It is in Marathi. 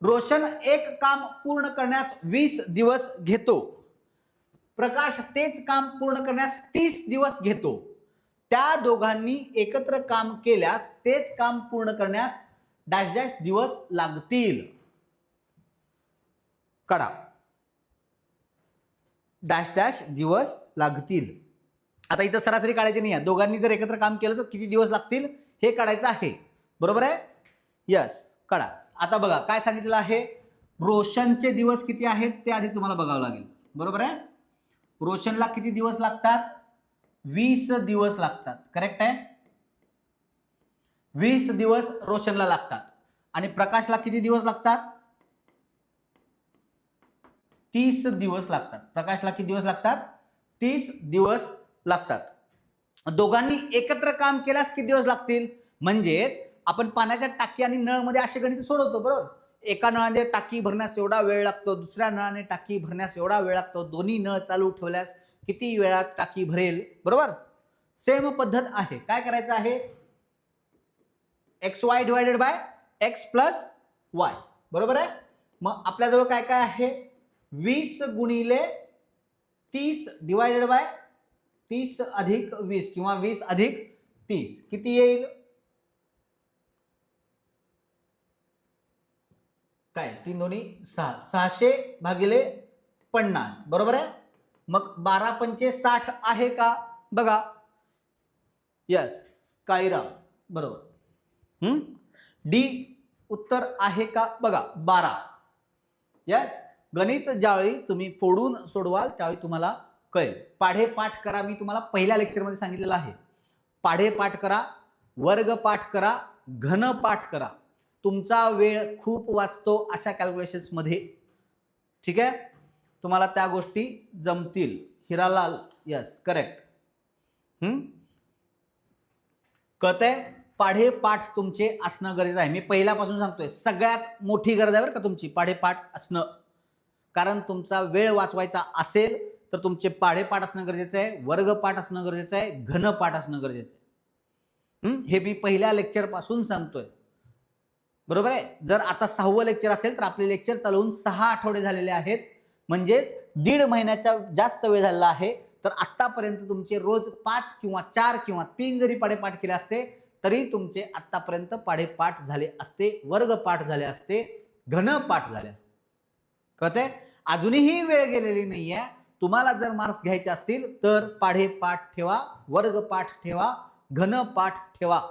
रोशन एक काम पूर्ण करण्यास 20 दिवस घेतो, प्रकाश तेच काम पूर्ण करण्यास 30 दिवस घेतो, त्या दोघांनी एकत्र काम केल्यास तेच काम पूर्ण करण्यास डॅश डॅश दिवस लागतील. काढा, डॅश डॅश दिवस लागतील. आता इथं सरासरी काढायची नाही आहे, दोघांनी जर एकत्र काम केलं तर किती दिवस लागतील हे काढायचं आहे. बरोबर आहे? यस, काढा. आता बघा काय सांगितलेलं आहे, रोशनचे दिवस किती आहेत ते आधी तुम्हाला बघावं लागेल. बरोबर आहे? रोशनला किती दिवस लागतात? 20 दिवस लागतात. करेक्ट आहे? 20 दिवस रोशनला लागतात. आणि प्रकाशला किती दिवस लागतात? 30 दिवस लागतात. प्रकाशला किती दिवस लागतात? 30 दिवस लागतात. दोघांनी एकत्र काम केल्यास किती दिवस लागतील? म्हणजेच आपण पाण्याच्या टाकी आणि नळमध्ये असे गणित सोडवतो. बरोबर? एका नळाने टाकी भरण्यास एवढा वेळ लागतो, दुसऱ्या नळाने टाकी भरण्यास एवढा वेळ लागतो, दोन्ही नळ चालू ठेवल्यास किती वेळात टाकी भरेल. बरोबर? सेम पद्धत आहे. काय करायचं आहे? X Y divided by x plus y. बरोबर आहे? मग आपल्याजवळ काय काय आहे? 20 गुणिले 30 डिवायडेड बाय 30 अधिक 20 किंवा 20 अधिक 30 किती येईल? काय? 3 दोन्ही 6, 600 भागिले 50. बरोबर आहे? मग 12 पंचे 60 आहे का? बघा. यस, काळीराम बरोबर. डी उत्तर आहे का? बघा 12. यस, गणित ज्यावेळी तुम्ही फोडून सोडवाल त्यावेळी तुम्हाला कळेल. पाढे पाठ करा, मी तुम्हाला पहिल्या लेक्चरमध्ये सांगितलेलं आहे. पाढे पाठ करा, वर्ग पाठ करा, घन पाठ करा. तुमचा वेळ खूप वाचतो अशा कॅल्क्युलेशन्स मध्ये. ठीक आहे? तुम्हाला त्या गोष्टी जमतील. Hiralal, yes correct. कळतंय? पाढे पाठ तुमचे असणं गरजेचं आहे. मी पहिल्यापासून सांगतोय, सगळ्यात मोठी गरज आहे बरं का तुमची पाढे पाठ असणं. कारण तुमचा वेळ वाचवायचा असेल तर तुमचे पाढे पाठ असणं गरजेचं आहे, वर्ग पाठ असणं गरजेचं आहे, घन पाठ असणं गरजेचं आहे. हे मी पहिल्या लेक्चर पासून सांगतोय. बरोबर आहे? जर आता 6वं लेक्चर असेल तर आपले लेक्चर चालवून 6 आठवडे झालेले आहेत, म्हणजेच 1.5 महिन्याचा जास्त वेळ झालेला आहे. तर आतापर्यंत तुमचे रोज 5 किंवा 4 किंवा 3 जरी पाढेपाठ केले असते तरी तुमचे आतापर्यंत पाढेपाठ झाले असते, वर्ग पाठ झाले असते, घन पाठ झाले असते. कळतंय? अजूनही वेळ गेलेली नाहीये. तुम्हाला जर मार्क्स घ्यायचे असतील तर पाढे पाठ ठेवा, वर्ग पाठ ठेवा, घन पाठ ठेवा.